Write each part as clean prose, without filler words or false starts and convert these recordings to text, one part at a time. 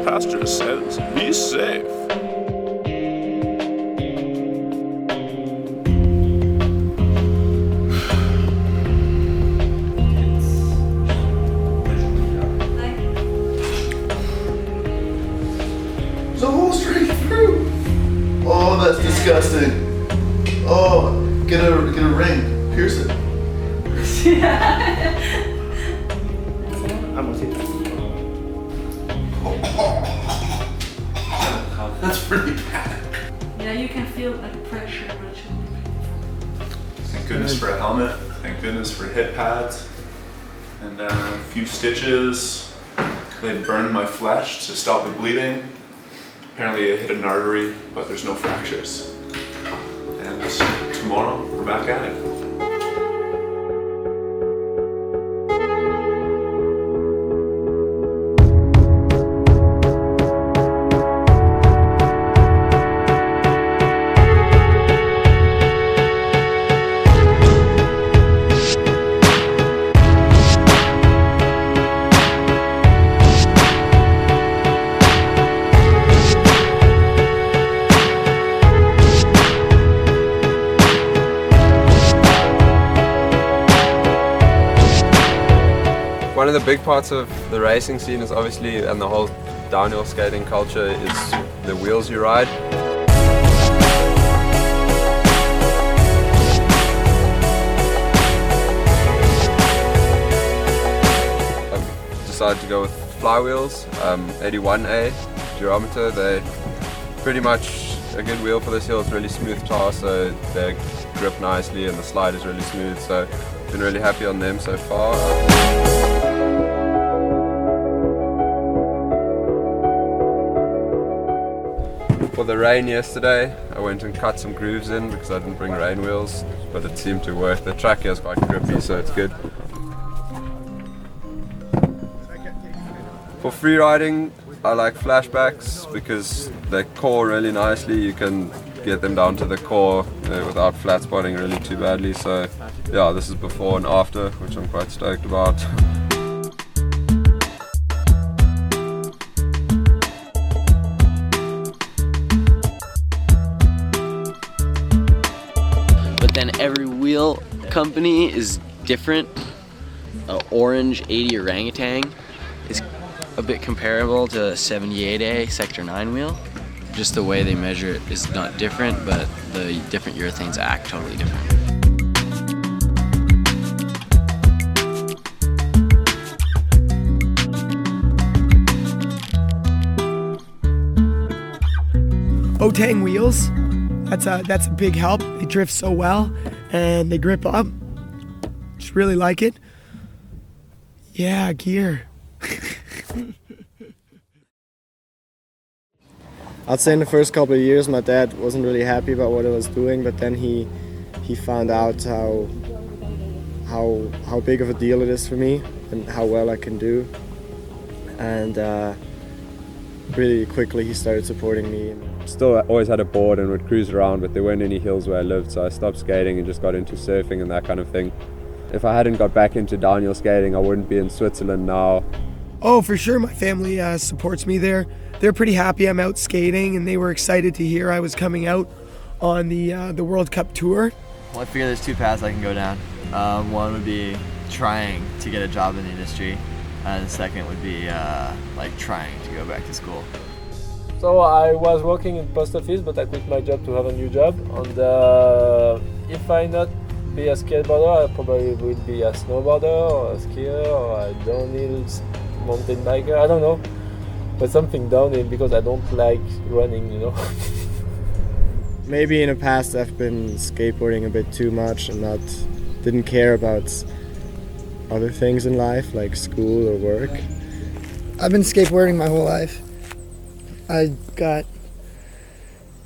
Pastures says, be safe. The whole straight through. Oh, that's disgusting. Oh, get a ring, pierce it. That's pretty bad. Yeah, you can feel like pressure. Thank goodness for a helmet. Thank goodness for hip pads. And a few stitches. They burned my flesh to stop the bleeding. Apparently I hit an artery, but there's no fractures. And tomorrow, we're back at it. One of the big parts of the racing scene is obviously, and the whole downhill skating culture, is the wheels you ride. I've decided to go with flywheels, 81A durometer. They're pretty much a good wheel for this hill. It's really smooth tar, so they grip nicely and the slide is really smooth, so been really happy on them so far. For the rain yesterday, I went and cut some grooves in because I didn't bring rain wheels, but it seemed to work. The track here is quite grippy, so it's good. For free riding, I like flashbacks because they core really nicely. You can get them down to the core without flat spotting really too badly. So yeah, this is before and after, which I'm quite stoked about. Then every wheel company is different. Orange 80 orangutan is a bit comparable to 78A Sector 9 wheel. Just the way they measure it is not different, but the different urethanes act totally different. Otang wheels. That's a big help. They drift so well and they grip up. Just really like it. Yeah, gear. I'd say in the first couple of years my dad wasn't really happy about what I was doing, but then he found out how big of a deal it is for me and how well I can do. And really quickly he started supporting me. Still always had a board and would cruise around, but there weren't any hills where I lived, so I stopped skating and just got into surfing and that kind of thing. If I hadn't got back into downhill skating, I wouldn't be in Switzerland now. Oh, for sure, my family supports me there. They're pretty happy I'm out skating, and they were excited to hear I was coming out on the World Cup tour. Well, I figure there's two paths I can go down. One would be trying to get a job in the industry, and the second would be like trying to go back to school. So I was working in post office, but I quit my job to have a new job. And if I not be a skateboarder, I probably would be a snowboarder or a skier or a downhill mountain biker. I don't know, but something downhill because I don't like running, you know. Maybe in the past I've been skateboarding a bit too much and didn't care about other things in life like school or work. I've been skateboarding my whole life. I got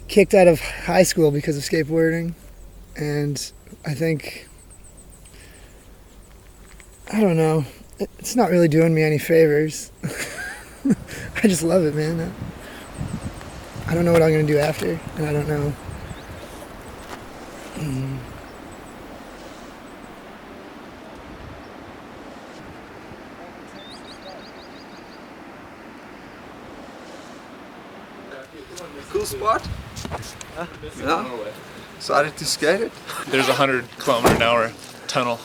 kicked out of high school because of skateboarding, and I think, I don't know, it's not really doing me any favors. I just love it, man. I don't know what I'm going to do after, and I don't know. Cool spot. Yeah. Decided to skate it. There's a 100km/h tunnel.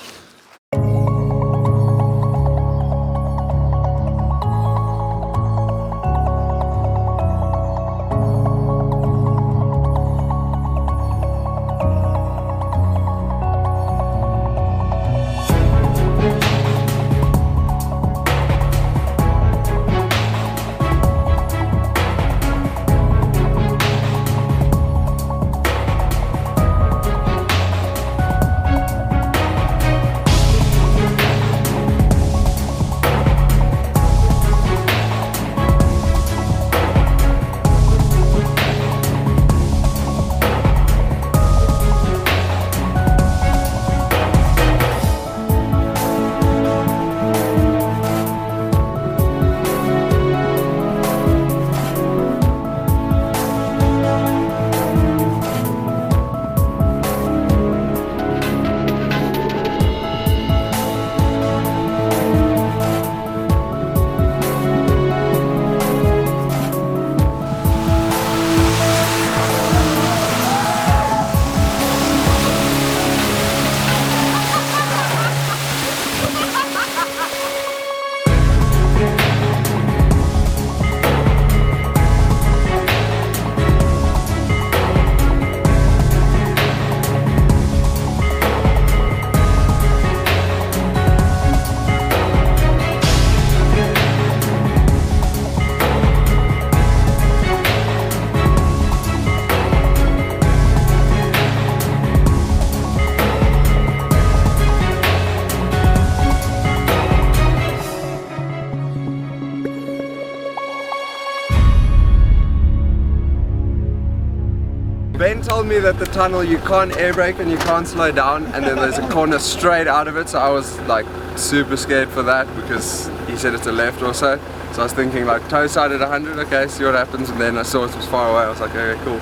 Ben told me that the tunnel you can't air brake and you can't slow down, and then there's a corner straight out of it, so I was like super scared for that because he said it's a left or so. So I was thinking like toe side at 100, okay, see what happens, and then I saw it was far away, I was like, okay, cool.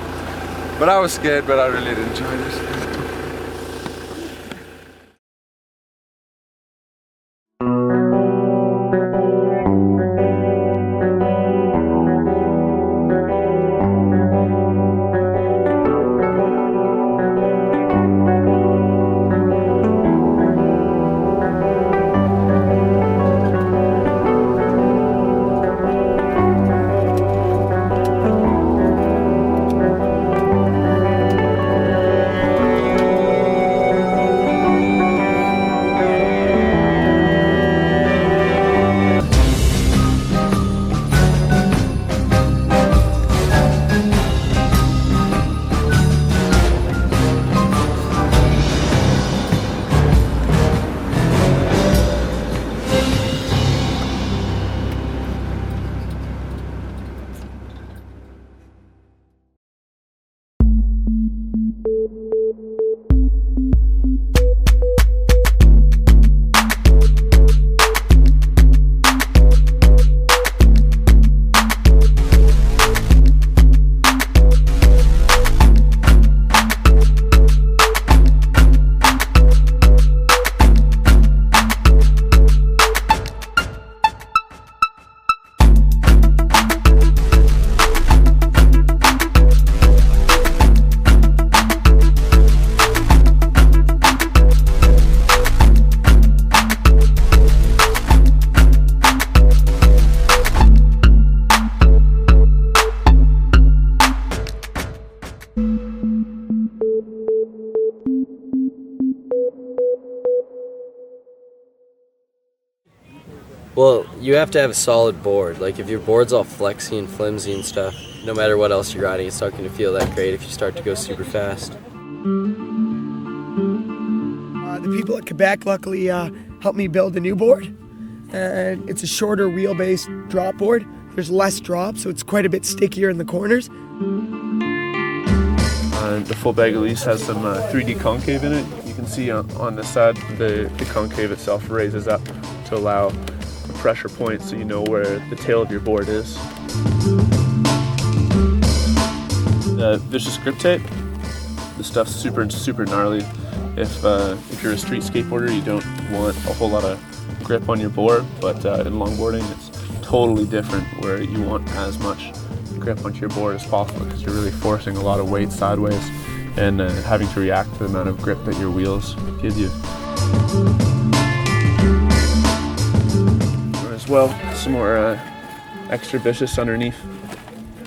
But I was scared, but I really did enjoy it. Well, you have to have a solid board. Like if your board's all flexy and flimsy and stuff, no matter what else you're riding, it's not going to feel that great if you start to go super fast. The people at Quebec luckily helped me build a new board. And it's a shorter wheelbase drop board. There's less drop, so it's quite a bit stickier in the corners. The full bag at least has some 3D concave in it. You can see on the side the concave itself raises up to allow a pressure point so you know where the tail of your board is. There's just grip tape. This stuff's super gnarly. If you're a street skateboarder, you don't want a whole lot of grip on your board, but in longboarding it's totally different where you want as much grip onto your board as possible because you're really forcing a lot of weight sideways and having to react to the amount of grip that your wheels give you. As well, some more extra vicious underneath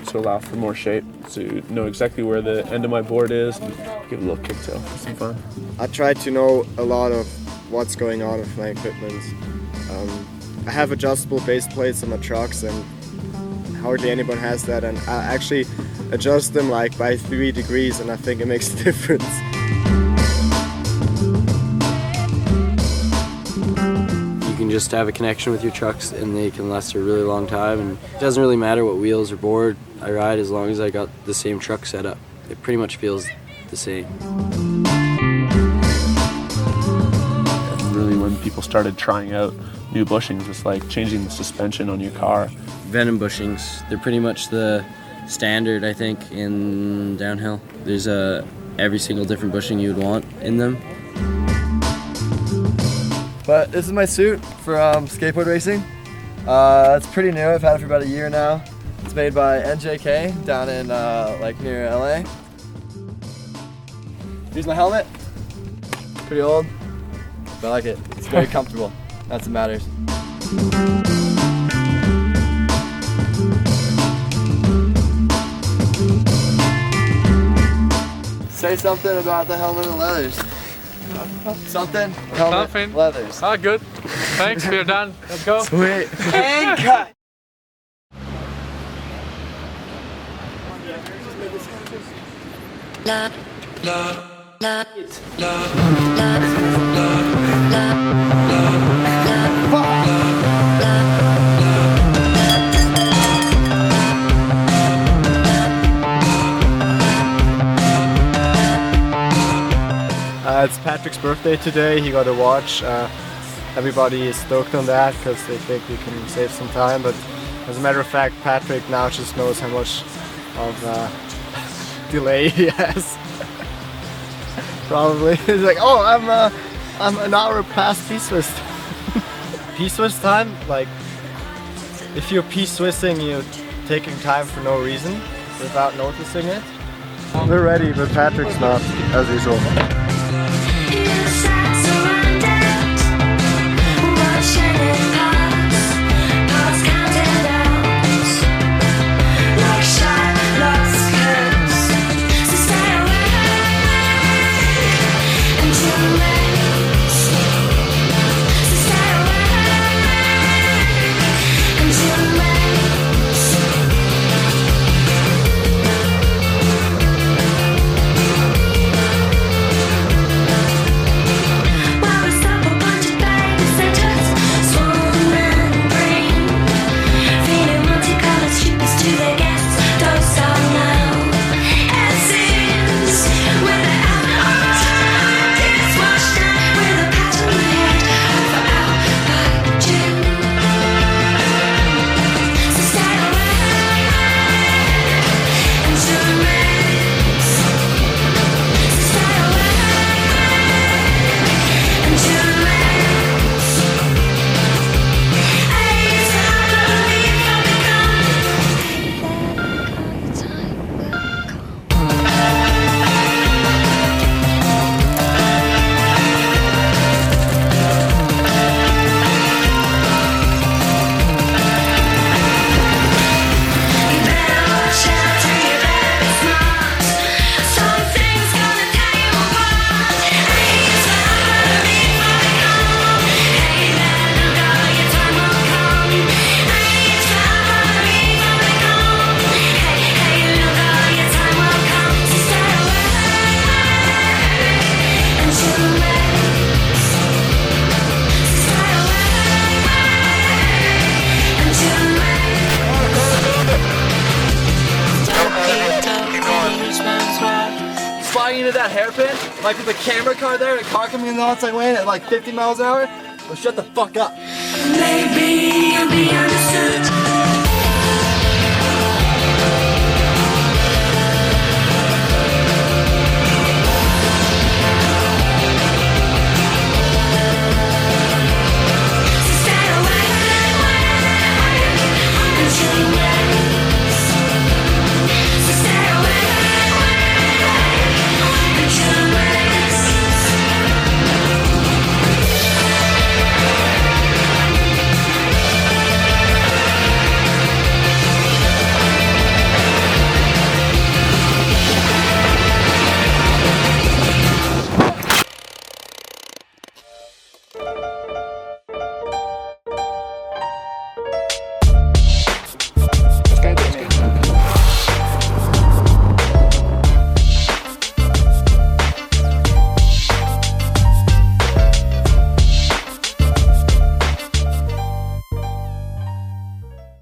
to allow for more shape, to know exactly where the end of my board is and give a little kicktail for some fun. I try to know a lot of what's going on with my equipment. I have adjustable base plates on my trucks and hardly anyone has that, and I actually adjust them like by 3 degrees and I think it makes a difference. You can just have a connection with your trucks and they can last a really long time, and it doesn't really matter what wheels or board I ride as long as I got the same truck set up. It pretty much feels the same. Really, when people started trying out new bushings, it's like changing the suspension on your car. Venom bushings, they're pretty much the standard, I think, in downhill. There's every single different bushing you would want in them. But this is my suit for skateboard racing. It's pretty new, I've had it for about a year now. It's made by NJK down in like near LA. Here's my helmet. Pretty old, but I like it. It's very comfortable. That's what matters. Say something about the helmet and leathers. Something? Helmet, Something. leathers. Ah, good. Thanks, we're done. Let's go. Sweet. And cut! It's Patrick's birthday today, he got a watch. Everybody is stoked on that because they think we can save some time, but as a matter of fact, Patrick now just knows how much of delay he has. Probably. He's like, oh, I'm an hour past P-Swiss. P-Swiss time? Like, if you're P-Swissing, you're taking time for no reason without noticing it. We're ready, but Patrick's not, as usual. Flying into that hairpin, like with the camera car there, the car coming in the outside lane at like 50 miles an hour. Well, shut the fuck up. Maybe you'll be understood.